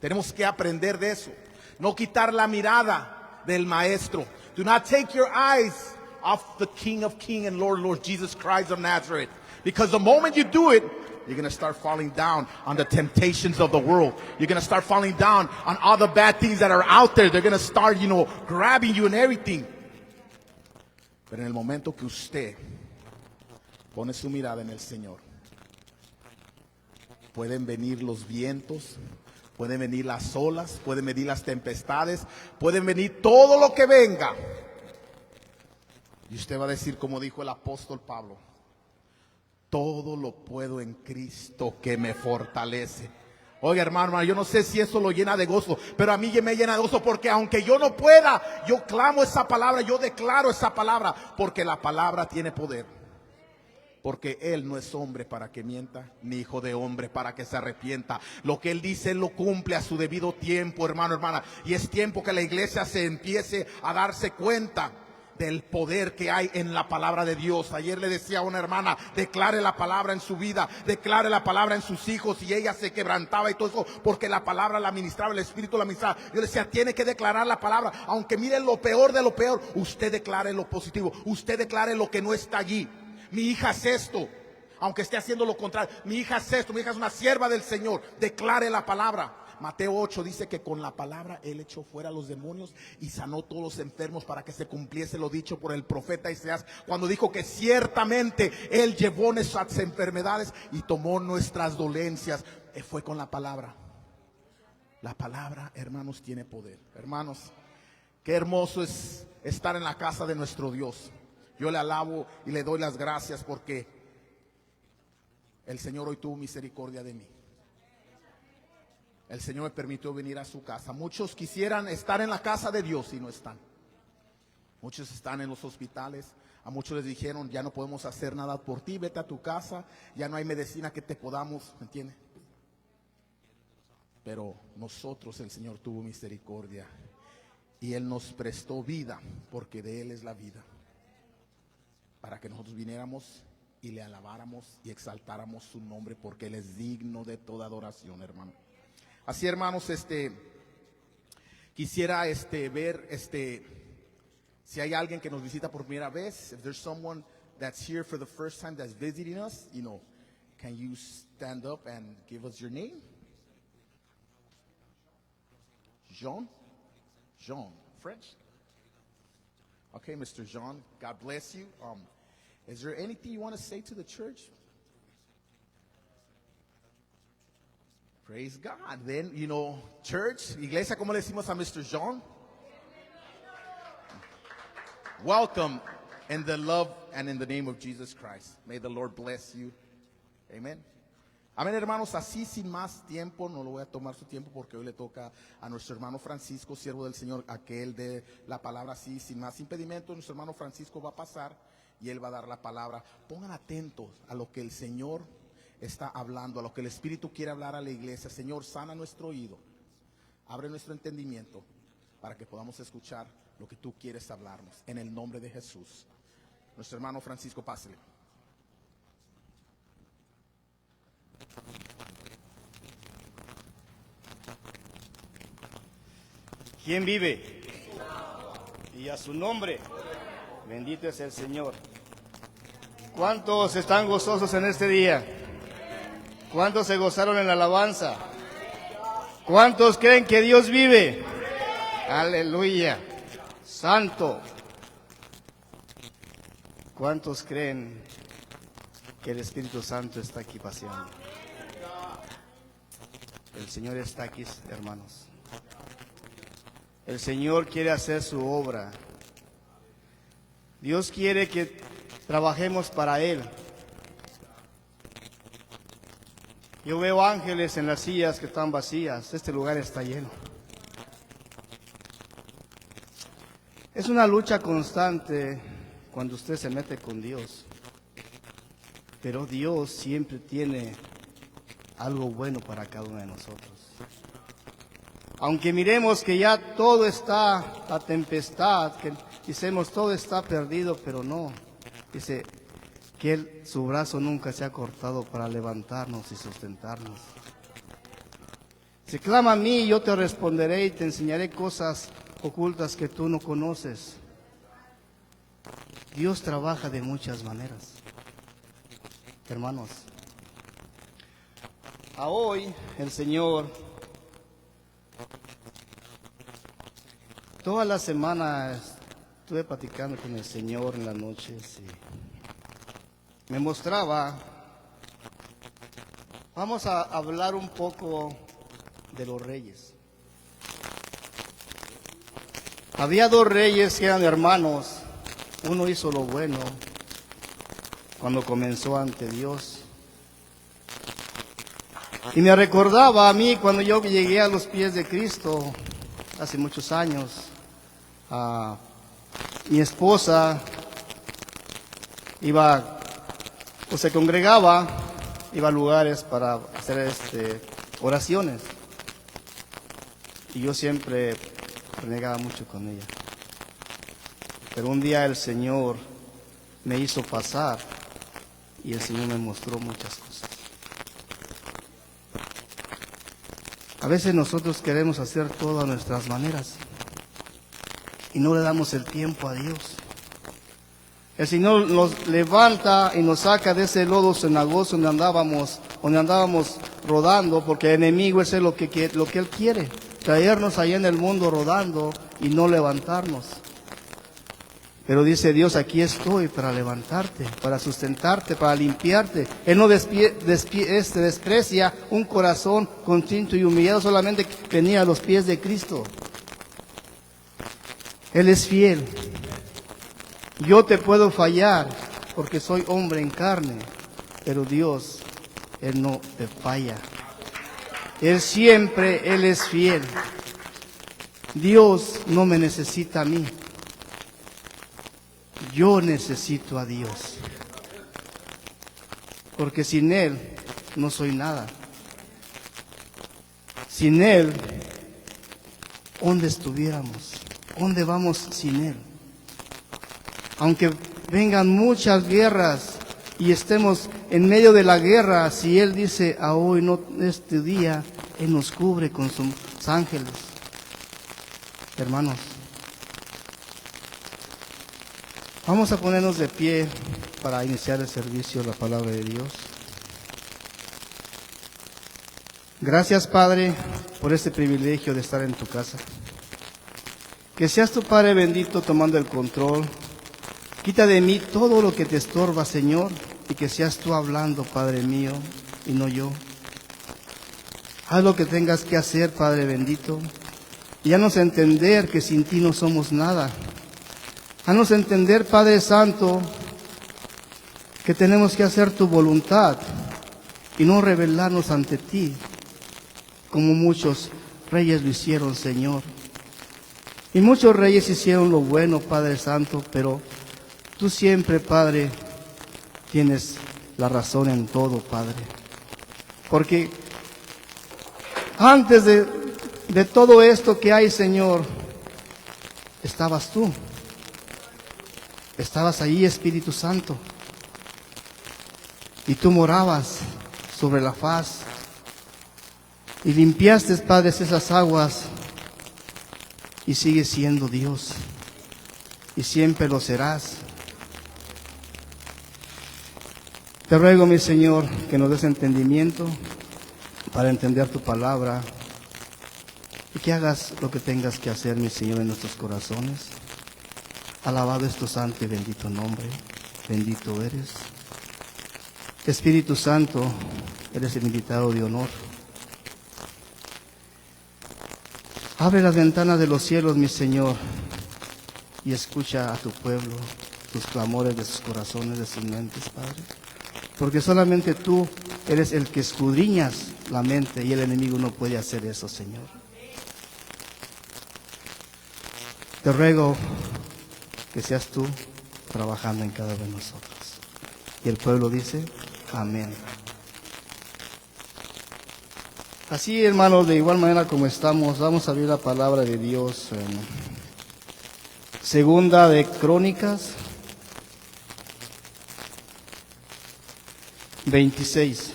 Tenemos que aprender de eso. No quitar la mirada del Maestro. Do not take your eyes off the King of Kings and Lord Jesus Christ of Nazareth. Because the moment you do it, you're going to start falling down on the temptations of the world. You're going to start falling down on all the bad things that are out there. They're going to start, grabbing you and everything. Pero en el momento que usted pone su mirada en el Señor, pueden venir los vientos, pueden venir las olas, pueden venir las tempestades, pueden venir todo lo que venga. Y usted va a decir, como dijo el apóstol Pablo, todo lo puedo en Cristo que me fortalece. Oiga, hermano, yo no sé si eso lo llena de gozo, pero a mí me llena de gozo porque aunque yo no pueda, yo clamo esa palabra, yo declaro esa palabra, porque la palabra tiene poder. Porque Él no es hombre para que mienta, ni hijo de hombre para que se arrepienta. Lo que Él dice, Él lo cumple a su debido tiempo, hermano, hermana. Y es tiempo que la iglesia se empiece a darse cuenta del poder que hay en la palabra de Dios. Ayer le decía a una hermana, declare la palabra en su vida, declare la palabra en sus hijos, y ella se quebrantaba y todo eso, porque la palabra la ministraba, el Espíritu la ministraba. Yo le decía, tiene que declarar la palabra, aunque mire lo peor de lo peor, usted declare lo positivo, usted declare lo que no está allí. Mi hija es esto, aunque esté haciendo lo contrario. Mi hija es esto, mi hija es una sierva del Señor. Declare la palabra. Mateo 8 dice que con la palabra Él echó fuera a los demonios y sanó todos los enfermos, para que se cumpliese lo dicho por el profeta Isaías, cuando dijo que ciertamente Él llevó nuestras enfermedades y tomó nuestras dolencias. Fue con la palabra. La palabra, hermanos, tiene poder. Hermanos, qué hermoso es estar en la casa de nuestro Dios. Yo le alabo y le doy las gracias porque el Señor hoy tuvo misericordia de mí. El Señor me permitió venir a su casa. Muchos quisieran estar en la casa de Dios y no están. Muchos están en los hospitales. A muchos les dijeron, ya no podemos hacer nada por ti, vete a tu casa, ya no hay medicina que te podamos, ¿me entiende? Pero nosotros, el Señor tuvo misericordia y Él nos prestó vida, porque de Él es la vida, para que nosotros viniéramos y le alabáramos y exaltáramos su nombre, porque Él es digno de toda adoración, hermano. Así, hermanos, quisiera ver si hay alguien que nos visita por primera vez. If there's someone that's here for the first time that's visiting us, can you stand up and give us your name? Jean? Jean, French? Okay, Mr. Jean, God bless you. Is there anything you want to say to the church? Praise God. Then, church, iglesia, ¿cómo le decimos a Mr. Jean? Welcome in the love and in the name of Jesus Christ. May the Lord bless you. Amen. Amén, hermanos. Así sin más tiempo, no lo voy a tomar su tiempo, porque hoy le toca a nuestro hermano Francisco, siervo del Señor, a que él dé la palabra así, sin más impedimento. Nuestro hermano Francisco va a pasar y él va a dar la palabra. Pongan atentos a lo que el Señor está hablando, a lo que el Espíritu quiere hablar a la iglesia. Señor, sana nuestro oído, abre nuestro entendimiento, para que podamos escuchar lo que tú quieres hablarnos, en el nombre de Jesús. Nuestro hermano Francisco, pásele. ¿Quién vive? Y a su nombre, bendito es el Señor. ¿Cuántos están gozosos en este día? ¿Cuántos se gozaron en la alabanza? ¿Cuántos creen que Dios vive? Aleluya, santo. ¿Cuántos creen que el Espíritu Santo está aquí paseando? El Señor está aquí, hermanos. El Señor quiere hacer su obra. Dios quiere que trabajemos para Él. Yo veo ángeles en las sillas que están vacías. Este lugar está lleno. Es una lucha constante cuando usted se mete con Dios. Pero Dios siempre tiene algo bueno para cada uno de nosotros. Aunque miremos que ya todo está, la tempestad, que decimos todo está perdido, pero no. Dice que su brazo nunca se ha cortado para levantarnos y sustentarnos. Dice, clama a mí y yo te responderé y te enseñaré cosas ocultas que tú no conoces. Dios trabaja de muchas maneras. Hermanos, a hoy el Señor, toda la semana estuve platicando con el Señor en las noches y me mostraba, vamos a hablar un poco de los reyes. Había dos reyes que eran hermanos, uno hizo lo bueno cuando comenzó ante Dios. Y me recordaba a mí cuando yo llegué a los pies de Cristo hace muchos años. Mi esposa iba, o se congregaba, iba a lugares para hacer oraciones. Y yo siempre renegaba mucho con ella. Pero un día el Señor me hizo pasar y el Señor me mostró muchas cosas. A veces nosotros queremos hacer todo a nuestras maneras y no le damos el tiempo a Dios. El Señor nos levanta y nos saca de ese lodo cenagoso donde andábamos rodando, porque el enemigo es lo que Él quiere, traernos allá en el mundo rodando y no levantarnos. Pero dice Dios, aquí estoy para levantarte, para sustentarte, para limpiarte. Él no desprecia un corazón contrito y humillado, solamente venía a los pies de Cristo. Él es fiel. Yo te puedo fallar porque soy hombre en carne, pero Dios, Él no te falla. Él es fiel. Dios no me necesita a mí. Yo necesito a Dios, porque sin Él no soy nada. Sin Él, ¿dónde estuviéramos? ¿Dónde vamos sin Él? Aunque vengan muchas guerras y estemos en medio de la guerra, si Él dice a hoy, no, este día, Él nos cubre con sus ángeles. Hermanos, vamos a ponernos de pie para iniciar el servicio de la palabra de Dios. Gracias, Padre, por este privilegio de estar en tu casa. Que seas tu Padre bendito tomando el control. Quita de mí todo lo que te estorba, Señor, y que seas tú hablando, Padre mío, y no yo. Haz lo que tengas que hacer, Padre bendito, y haznos entender que sin ti no somos nada. Haznos entender, Padre Santo, que tenemos que hacer tu voluntad y no rebelarnos ante ti, como muchos reyes lo hicieron, Señor. Y muchos reyes hicieron lo bueno, Padre Santo, pero tú siempre, Padre, tienes la razón en todo, Padre. Porque antes de todo esto que hay, Señor, estabas tú. Estabas ahí, Espíritu Santo, y tú morabas sobre la faz y limpiaste, Padre, esas aguas, y sigues siendo Dios y siempre lo serás. Te ruego, mi Señor, que nos des entendimiento para entender tu palabra y que hagas lo que tengas que hacer, mi Señor, en nuestros corazones. Alabado es tu santo y bendito nombre, bendito eres. Espíritu Santo, eres el invitado de honor. Abre las ventanas de los cielos, mi Señor, y escucha a tu pueblo, tus clamores de sus corazones, de sus mentes, Padre. Porque solamente tú eres el que escudriñas la mente y el enemigo no puede hacer eso, Señor. Te ruego que seas tú trabajando en cada uno de nosotros. Y el pueblo dice, amén. Así, hermanos, de igual manera como estamos, vamos a abrir la palabra de Dios en Segunda de Crónicas 26.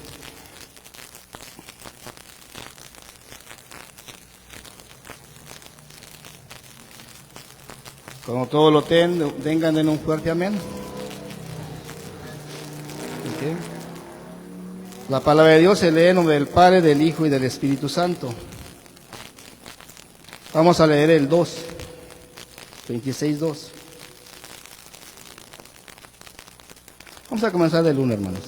Cuando todos lo tengan, den un fuerte amén. Ok. La palabra de Dios se lee en nombre del Padre, del Hijo y del Espíritu Santo. Vamos a leer el 2, 26:2. Vamos a comenzar del 1, hermanos.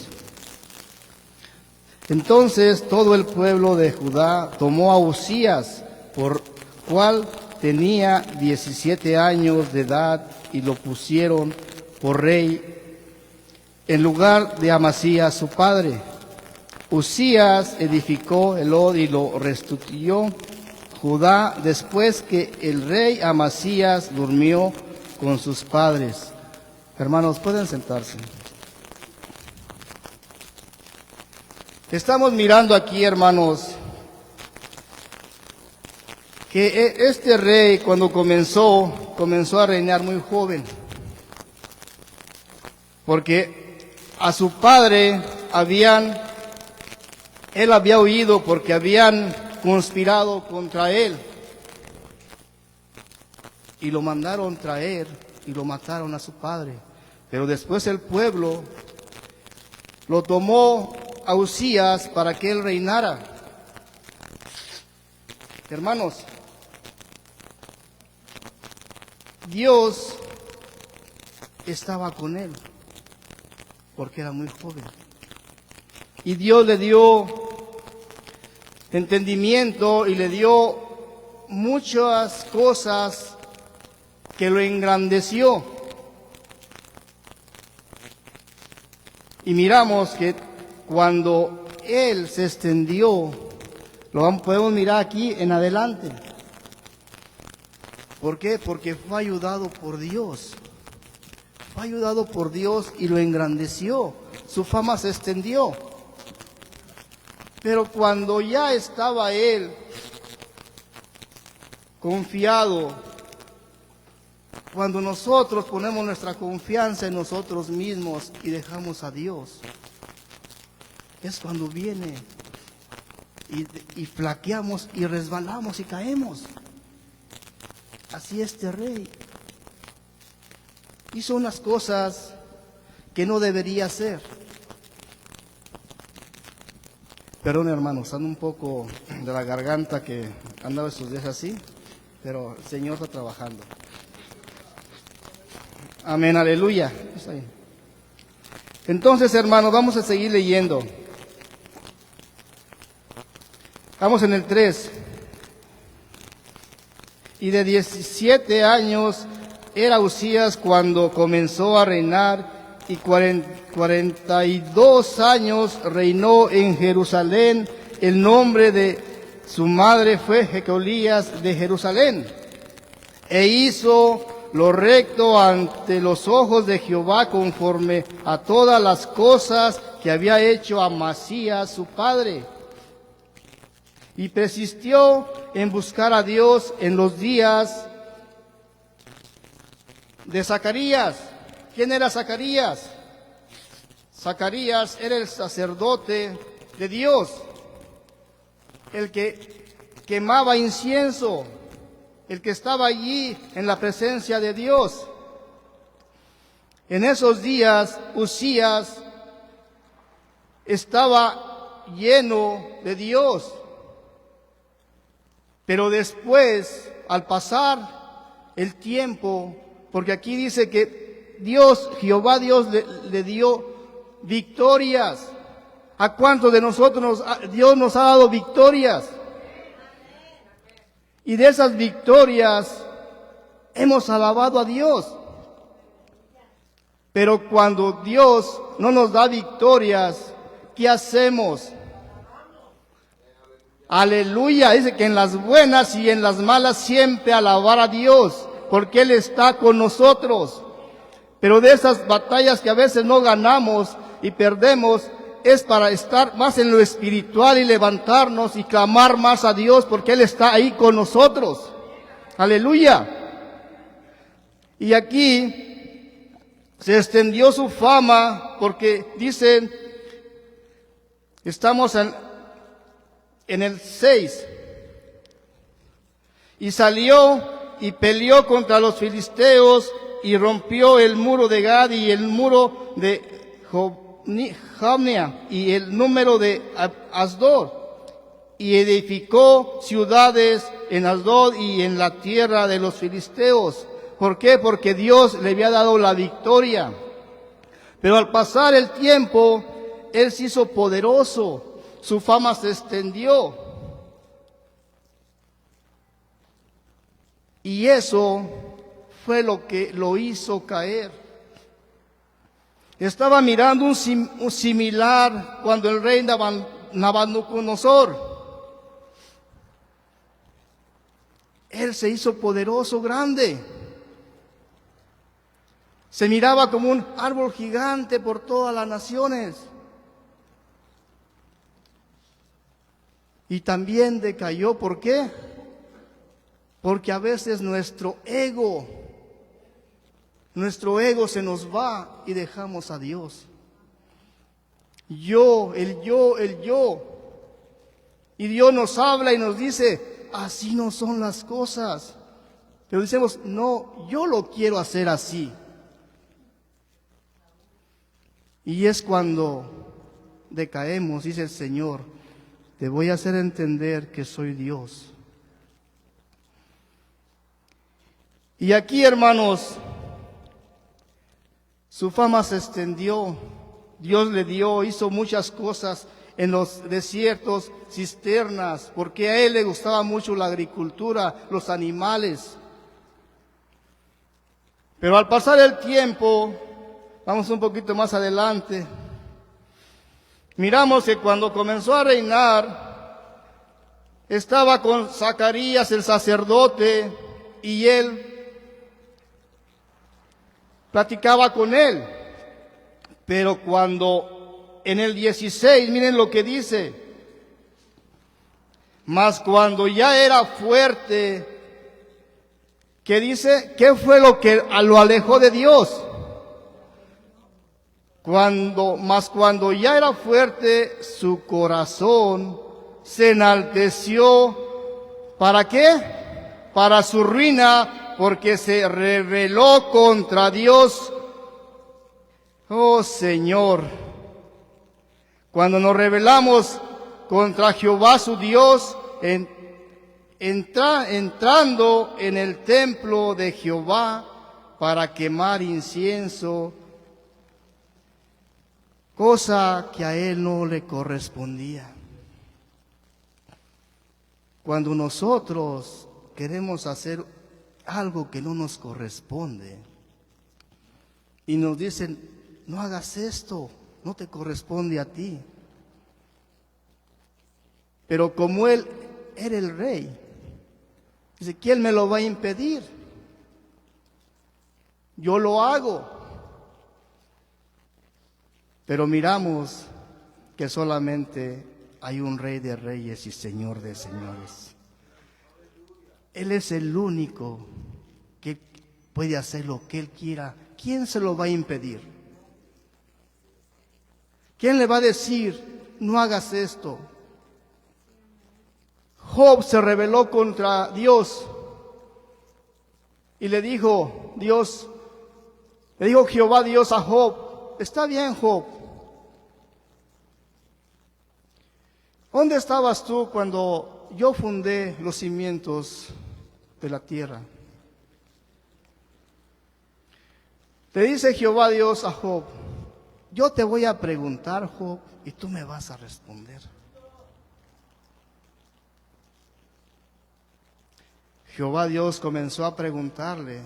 Entonces todo el pueblo de Judá tomó a Uzías, por cual tenía 17 años de edad, y lo pusieron por rey en lugar de Amasías su padre. Uzías edificó Elot y lo restituyó Judá después que el rey Amasías durmió con sus padres. Hermanos, pueden sentarse. Estamos mirando aquí, hermanos, que este rey cuando comenzó a reinar muy joven, porque a su padre él había huido porque habían conspirado contra él y lo mandaron traer y lo mataron a su padre. Pero después el pueblo lo tomó a Uzías para que él reinara. Hermanos, Dios estaba con él porque era muy joven. Y Dios le dio entendimiento y le dio muchas cosas que lo engrandeció. Y miramos que cuando él se extendió, podemos mirar aquí en adelante. ¿Por qué? Porque fue ayudado por Dios. Fue ayudado por Dios y lo engrandeció. Su fama se extendió. Pero cuando ya estaba él confiado, cuando nosotros ponemos nuestra confianza en nosotros mismos y dejamos a Dios, es cuando viene y flaqueamos y resbalamos y caemos. Así este rey hizo unas cosas que no debería hacer. Perdón, hermanos, ando un poco de la garganta, que andaba estos días así, pero el Señor está trabajando. Amén, aleluya. Entonces, hermanos, vamos a seguir leyendo. Vamos en el 3. Y de 17 años era Uzías cuando comenzó a reinar, y 42 años reinó en Jerusalén. El nombre de su madre fue Jecolías de Jerusalén. E hizo lo recto ante los ojos de Jehová, conforme a todas las cosas que había hecho Amasías su padre. Y persistió en buscar a Dios en los días de Zacarías. ¿Quién era Zacarías? Zacarías era el sacerdote de Dios, el que quemaba incienso, el que estaba allí en la presencia de Dios. En esos días Uzías estaba lleno de Dios, pero después, al pasar el tiempo, porque aquí dice que Jehová Dios le dio victorias. ¿A cuántos de nosotros Dios nos ha dado victorias? Y de esas victorias hemos alabado a Dios. Pero cuando Dios no nos da victorias, ¿qué hacemos? Aleluya, dice que en las buenas y en las malas siempre alabar a Dios, porque Él está con nosotros. Pero de esas batallas que a veces no ganamos y perdemos, es para estar más en lo espiritual y levantarnos y clamar más a Dios, porque Él está ahí con nosotros. Aleluya. Y aquí se extendió su fama, porque dicen, estamos en el 6. Y salió y peleó contra los filisteos y rompió el muro de Gad y el muro de Jabnea y el número de Asdod, y edificó ciudades en Asdod y en la tierra de los filisteos. ¿Por qué? Porque Dios le había dado la victoria. Pero al pasar el tiempo, él se hizo poderoso, su fama se extendió. Y eso fue lo que lo hizo caer. Estaba mirando un similar cuando el rey Nabucodonosor, él se hizo poderoso, grande. Se miraba como un árbol gigante por todas las naciones. Y también decayó. ¿Por qué? Porque a veces nuestro ego se nos va y dejamos a Dios. El yo. Y Dios nos habla y nos dice, así no son las cosas. Pero decimos, no, yo lo quiero hacer así. Y es cuando decaemos, dice el Señor, te voy a hacer entender que soy Dios. Y aquí, hermanos, su fama se extendió. Dios le dio, hizo muchas cosas en los desiertos, cisternas, porque a él le gustaba mucho la agricultura, los animales. Pero al pasar el tiempo, vamos un poquito más adelante, miramos que cuando comenzó a reinar, estaba con Zacarías el sacerdote y él platicaba con él. Pero cuando en el 16, miren lo que dice, mas cuando ya era fuerte, ¿qué dice? ¿Qué fue lo que lo alejó de Dios? Cuando ya era fuerte, su corazón se enalteció. ¿Para qué? Para su ruina, porque se rebeló contra Dios. Oh Señor, cuando nos rebelamos contra Jehová su Dios, entrando en el templo de Jehová para quemar incienso, cosa que a él no le correspondía. Cuando nosotros queremos hacer algo que no nos corresponde y nos dicen, no hagas esto, no te corresponde a ti. Pero como él era el rey, dice, ¿quién me lo va a impedir? Yo lo hago. Pero miramos que solamente hay un rey de reyes y señor de señores. Él es el único que puede hacer lo que él quiera. ¿Quién se lo va a impedir? ¿Quién le va a decir, no hagas esto? Job se rebeló contra Dios y le dijo Jehová Dios a Job, está bien, Job, ¿dónde estabas tú cuando yo fundé los cimientos de la tierra? Le dice Jehová Dios a Job, yo te voy a preguntar, Job, y tú me vas a responder. Jehová Dios comenzó a preguntarle,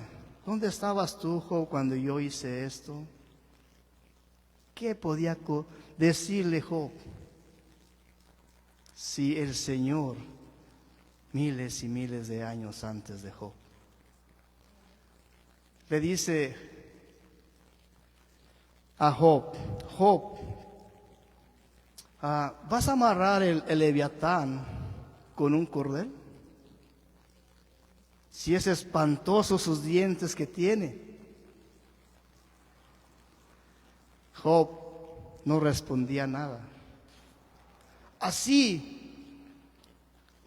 ¿dónde estabas tú, Job, cuando yo hice esto? ¿Qué podía decirle Job? Si el Señor, miles y miles de años antes de Job, le dice a Job, ¿vas a amarrar el leviatán con un cordel? Si es espantoso sus dientes que tiene. Job no respondía nada. Así,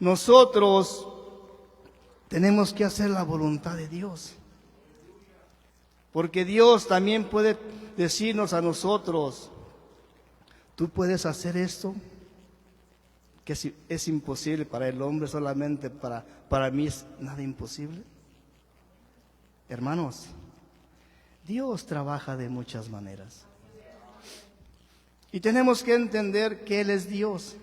nosotros Tenemos que hacer la voluntad de Dios. Porque Dios también puede decirnos a nosotros, tú puedes hacer esto, que es imposible para el hombre, solamente para mí es nada imposible. Hermanos, Dios trabaja de muchas maneras. Y tenemos que entender que Él es Dios,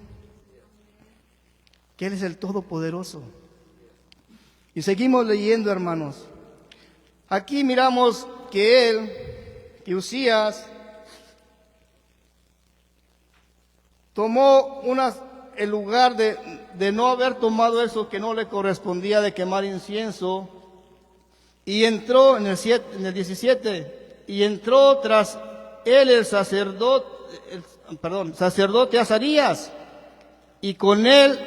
que Él es el Todopoderoso. Y seguimos leyendo, hermanos. Aquí miramos que Usías, tomó el lugar de no haber tomado eso que no le correspondía de quemar incienso, y entró en el 17, y entró tras él el sacerdote Azarías, y con él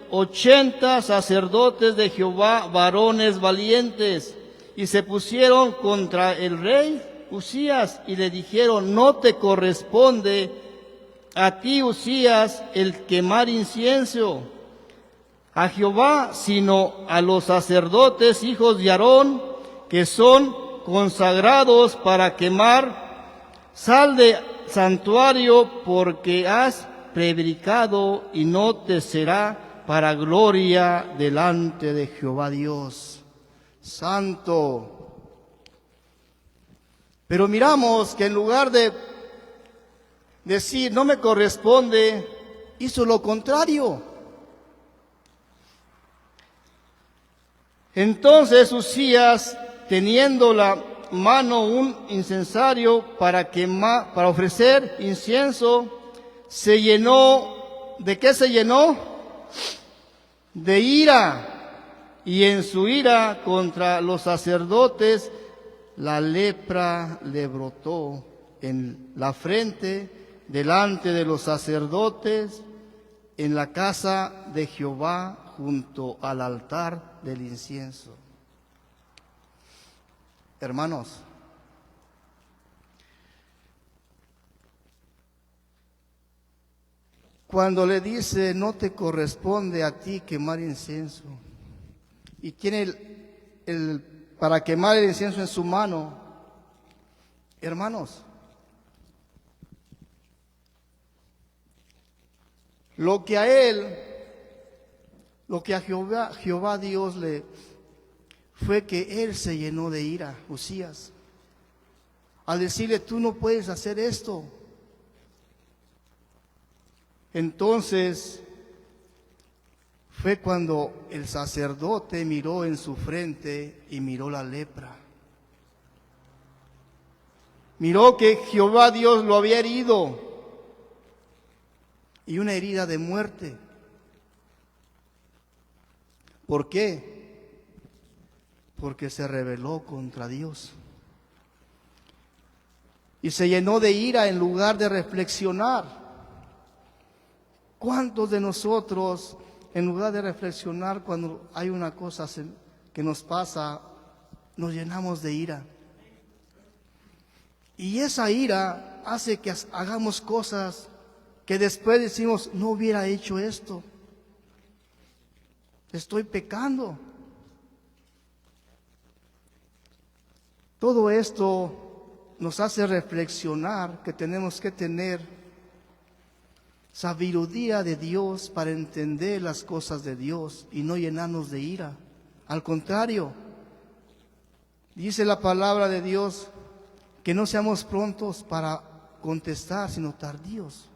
80 sacerdotes de Jehová, varones valientes, y se pusieron contra el rey Usías, y le dijeron, no te corresponde a ti, Usías, el quemar incienso a Jehová, sino a los sacerdotes, hijos de Aarón, que son consagrados para quemar. Sal de santuario, porque has prevaricado, y no te será para gloria delante de Jehová Dios santo. Pero miramos que en lugar de decir, no me corresponde, hizo lo contrario. Entonces Usías, teniendo la mano un incensario para ofrecer incienso, se llenó. ¿De qué se llenó? De ira. Y en su ira contra los sacerdotes, la lepra le brotó en la frente delante de los sacerdotes en la casa de Jehová junto al altar del incienso. Hermanos, cuando le dice no te corresponde a ti quemar incienso, y tiene para quemar el incienso en su mano, hermanos, lo que a Jehová Dios le fue que él se llenó de ira, Usías, al decirle, tú no puedes hacer esto. Entonces fue cuando el sacerdote miró en su frente y miró la lepra. Miró que Jehová Dios lo había herido, y una herida de muerte. ¿Por qué? Porque se rebeló contra Dios. Y se llenó de ira en lugar de reflexionar. ¿Cuántos de nosotros, en lugar de reflexionar cuando hay una cosa que nos pasa, nos llenamos de ira? Y esa ira hace que hagamos cosas que después decimos, no hubiera hecho esto, estoy pecando. Todo esto nos hace reflexionar que tenemos que tener sabiduría de Dios para entender las cosas de Dios y no llenarnos de ira. Al contrario, dice la palabra de Dios que no seamos prontos para contestar, sino tardíos.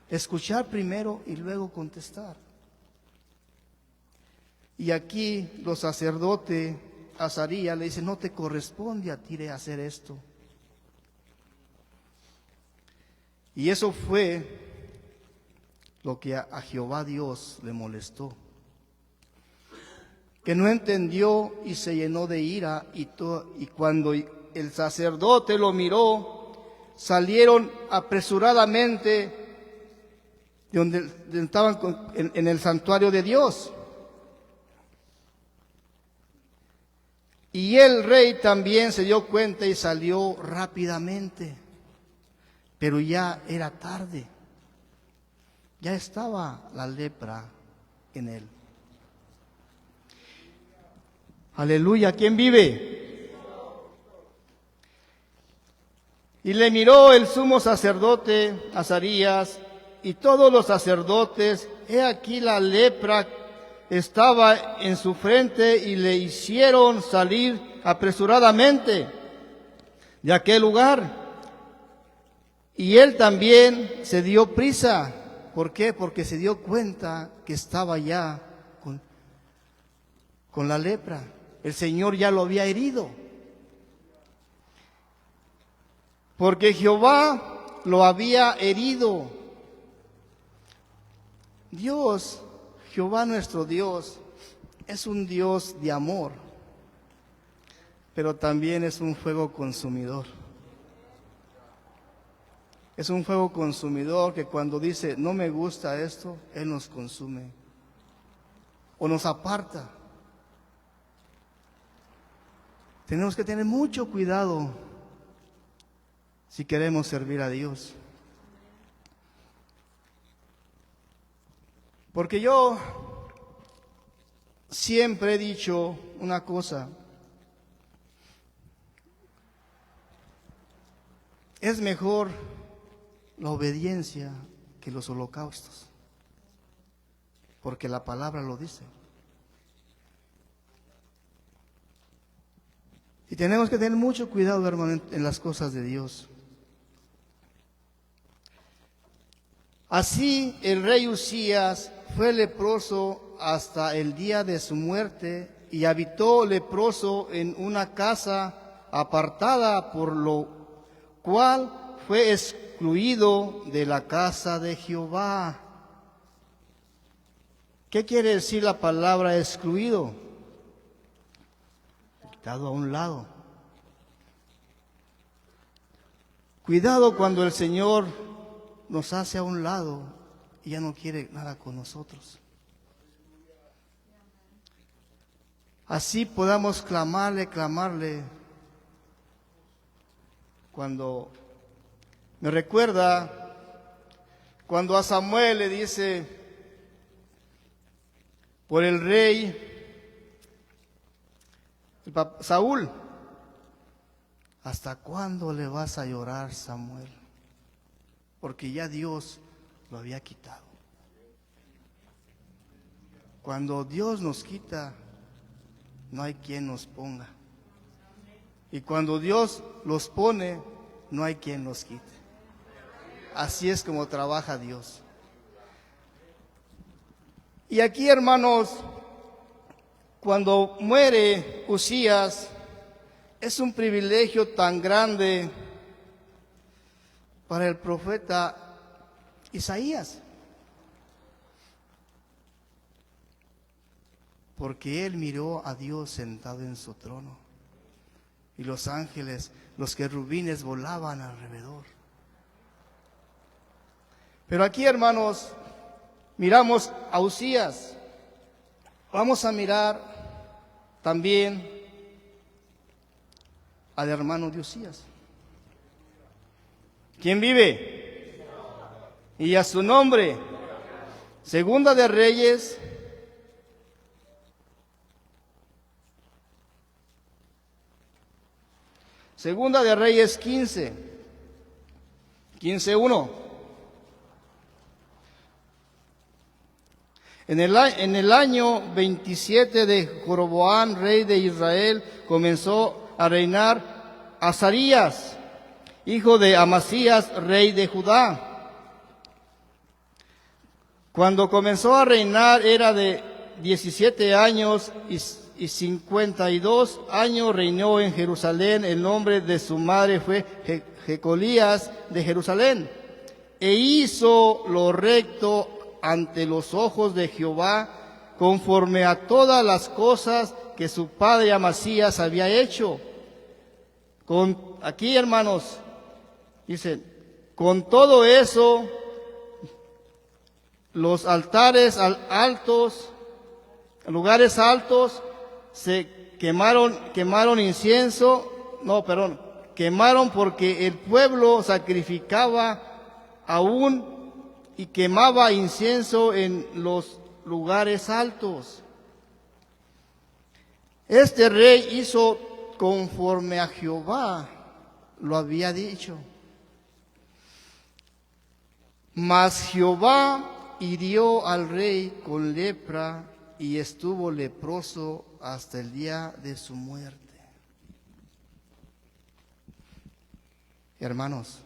Escuchar primero y luego contestar. Y aquí los sacerdotes, Azarías le dice, no te corresponde a ti de hacer esto. Y eso fue lo que a Jehová Dios le molestó, que no entendió y se llenó de ira, y cuando el sacerdote lo miró, salieron apresuradamente de donde estaban en el santuario de Dios. Y el rey también se dio cuenta y salió rápidamente, pero ya era tarde, ya estaba la lepra en él. Aleluya, ¿quién vive? Y le miró el sumo sacerdote Azarías y todos los sacerdotes, he aquí la lepra estaba en su frente y le hicieron salir apresuradamente de aquel lugar. Y él también se dio prisa. ¿Por qué? Porque se dio cuenta que estaba ya con la lepra. El Señor ya lo había herido. Porque Jehová lo había herido. Dios, Jehová nuestro Dios, es un Dios de amor, pero también es un fuego consumidor. Es un fuego consumidor que cuando dice, no me gusta esto, Él nos consume o nos aparta. Tenemos que tener mucho cuidado si queremos servir a Dios. Porque yo siempre he dicho una cosa: es mejor la obediencia que los holocaustos, porque la palabra lo dice. Y tenemos que tener mucho cuidado, hermano, en las cosas de Dios. Así el rey Usías fue leproso hasta el día de su muerte y habitó leproso en una casa apartada, por lo cual fue excluido de la casa de Jehová. ¿Qué quiere decir la palabra excluido? Quitado a un lado. Cuidado cuando el Señor nos hace a un lado y ya no quiere nada con nosotros. Así podamos clamarle. Cuando me recuerda cuando a Samuel le dice por el rey Saúl: ¿hasta cuándo le vas a llorar, Samuel? Porque ya Dios lo había quitado. Cuando Dios nos quita, no hay quien nos ponga. Y cuando Dios los pone, no hay quien los quite. Así es como trabaja Dios. Y aquí, hermanos, cuando muere Usías, es un privilegio tan grande para el profeta Isaías, porque él miró a Dios sentado en su trono y los ángeles, los querubines volaban alrededor. Pero aquí, hermanos, miramos a Usías. Vamos a mirar también al hermano de Usías. ¿Quién vive? Y a su nombre. Segunda de Reyes. Segunda de Reyes 15:1. En el año 27 de Jeroboam, rey de Israel, comenzó a reinar Azarías, hijo de Amasías, rey de Judá. Cuando comenzó a reinar era de 17 años y 52 años reinó en Jerusalén. El nombre de su madre fue Jecolías de Jerusalén. E hizo lo recto ante los ojos de Jehová, conforme a todas las cosas que su padre Amasías había hecho. Aquí, hermanos, dice, con todo eso, los altares altos, lugares altos, se quemaron incienso, quemaron porque el pueblo sacrificaba aún y quemaba incienso en los lugares altos. Este rey hizo conforme a Jehová lo había dicho. Mas Jehová hirió al rey con lepra y estuvo leproso hasta el día de su muerte. Hermanos,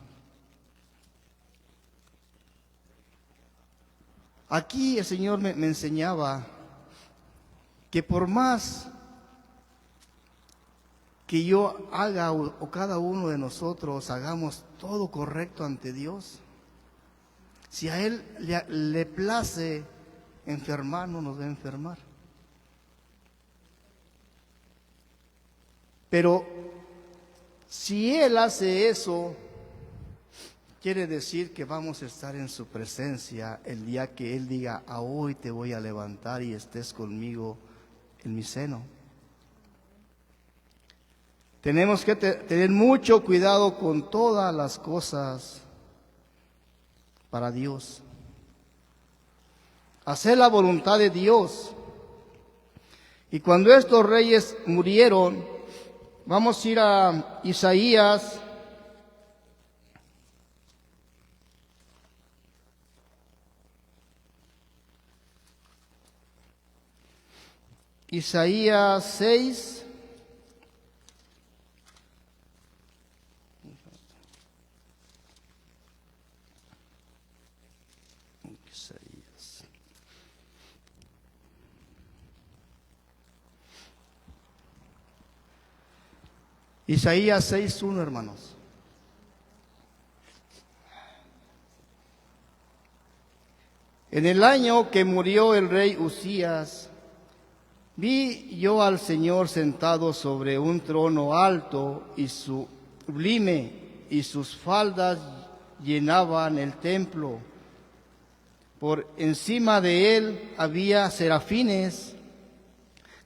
aquí el Señor me enseñaba que por más que yo haga o cada uno de nosotros hagamos todo correcto ante Dios, si a Él le place enfermar, no nos va a enfermar. Pero si Él hace eso, quiere decir que vamos a estar en su presencia el día que Él diga: a hoy te voy a levantar y estés conmigo en mi seno. Tenemos que tener mucho cuidado con todas las cosas para Dios. Hacer la voluntad de Dios. Y cuando estos reyes murieron, vamos a ir a Isaías. Isaías 6. Isaías 6:1, hermanos. En el año que murió el rey Usías, vi yo al Señor sentado sobre un trono alto y sublime, y sus faldas llenaban el templo. Por encima de él había serafines,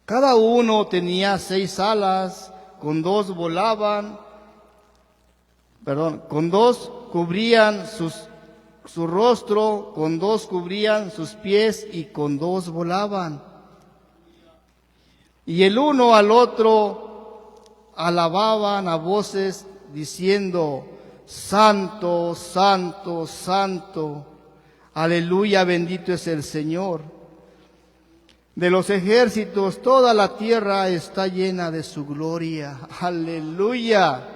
cada uno tenía 6 alas, con 2 cubrían su rostro, con 2 cubrían sus pies y con 2 volaban. Y el uno al otro alababan a voces diciendo: Santo, Santo, Santo, aleluya, bendito es el Señor de los ejércitos, toda la tierra está llena de su gloria. Aleluya.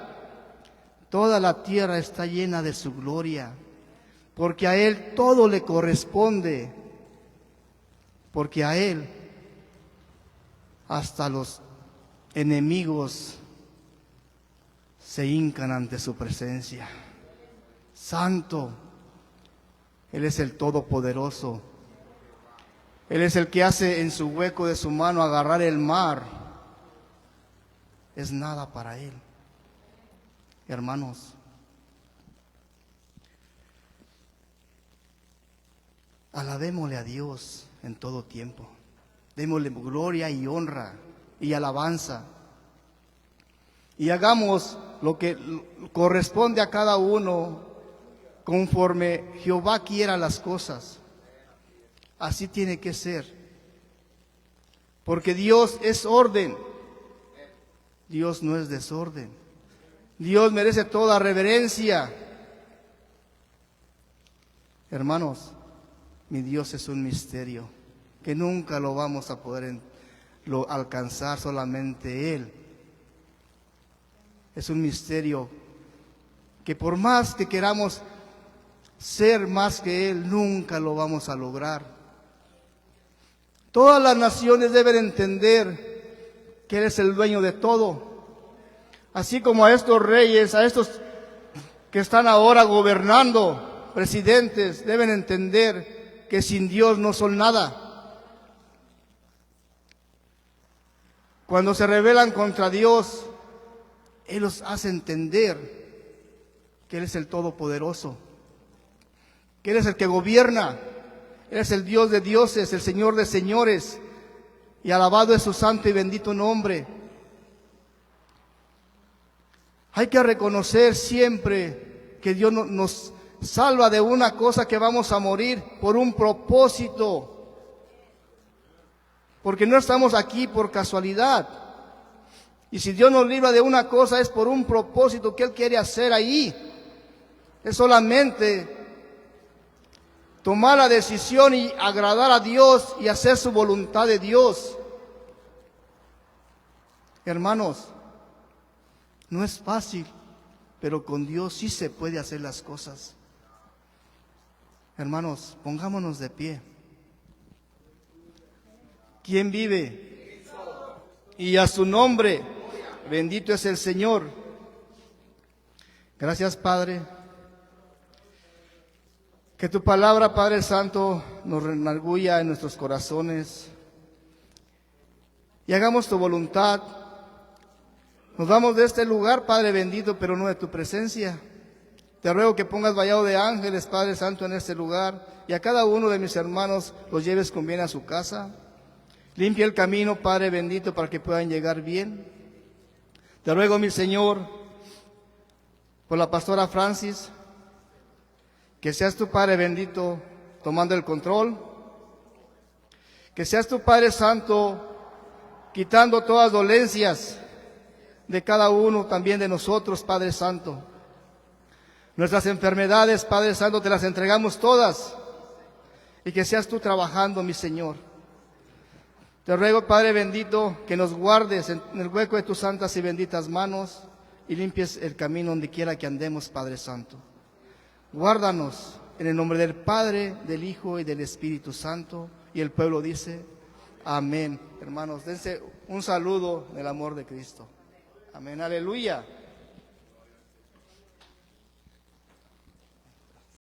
Toda la tierra está llena de su gloria, porque a Él todo le corresponde, porque a Él hasta los enemigos se hincan ante su presencia. Santo, Él es el Todopoderoso. Él es el que hace en su hueco de su mano agarrar el mar. Es nada para Él. Hermanos, alabémosle a Dios en todo tiempo. Démosle gloria y honra y alabanza. Y hagamos lo que corresponde a cada uno conforme Jehová quiera las cosas. Así tiene que ser. Porque Dios es orden. Dios no es desorden. Dios merece toda reverencia. Hermanos, mi Dios es un misterio que nunca lo vamos a poder alcanzar, solamente Él. Es un misterio que por más que queramos ser más que Él, nunca lo vamos a lograr. Todas las naciones deben entender que Él es el dueño de todo. Así como a estos reyes, a estos que están ahora gobernando, presidentes, deben entender que sin Dios no son nada. Cuando se rebelan contra Dios, Él los hace entender que Él es el Todopoderoso, que Él es el que gobierna. Él es el Dios de dioses, el Señor de señores, y alabado es su santo y bendito nombre. Hay que reconocer siempre que Dios nos salva de una cosa, que vamos a morir por un propósito, porque no estamos aquí por casualidad. Y si Dios nos libra de una cosa es por un propósito que Él quiere hacer ahí. Es solamente tomar la decisión y agradar a Dios y hacer su voluntad de Dios. Hermanos, no es fácil, pero con Dios sí se puede hacer las cosas. Hermanos, pongámonos de pie. ¿Quién vive? Y a su nombre, bendito es el Señor. Gracias, Padre. Que tu palabra, Padre Santo, nos redarguya en nuestros corazones y hagamos tu voluntad. Nos vamos de este lugar, Padre bendito, pero no de tu presencia. Te ruego que pongas vallado de ángeles, Padre Santo, en este lugar, y a cada uno de mis hermanos los lleves con bien a su casa. Limpia el camino, Padre bendito, para que puedan llegar bien. Te ruego, mi Señor, por la pastora Francis, que seas tu Padre bendito tomando el control. Que seas tu Padre Santo quitando todas dolencias de cada uno, también de nosotros, Padre Santo. Nuestras enfermedades, Padre Santo, te las entregamos todas. Y que seas tú trabajando, mi Señor. Te ruego, Padre bendito, que nos guardes en el hueco de tus santas y benditas manos y limpies el camino donde quiera que andemos, Padre Santo. Guárdanos en el nombre del Padre, del Hijo y del Espíritu Santo. Y el pueblo dice, amén. Hermanos, dense un saludo en el amor de Cristo. Amén, aleluya.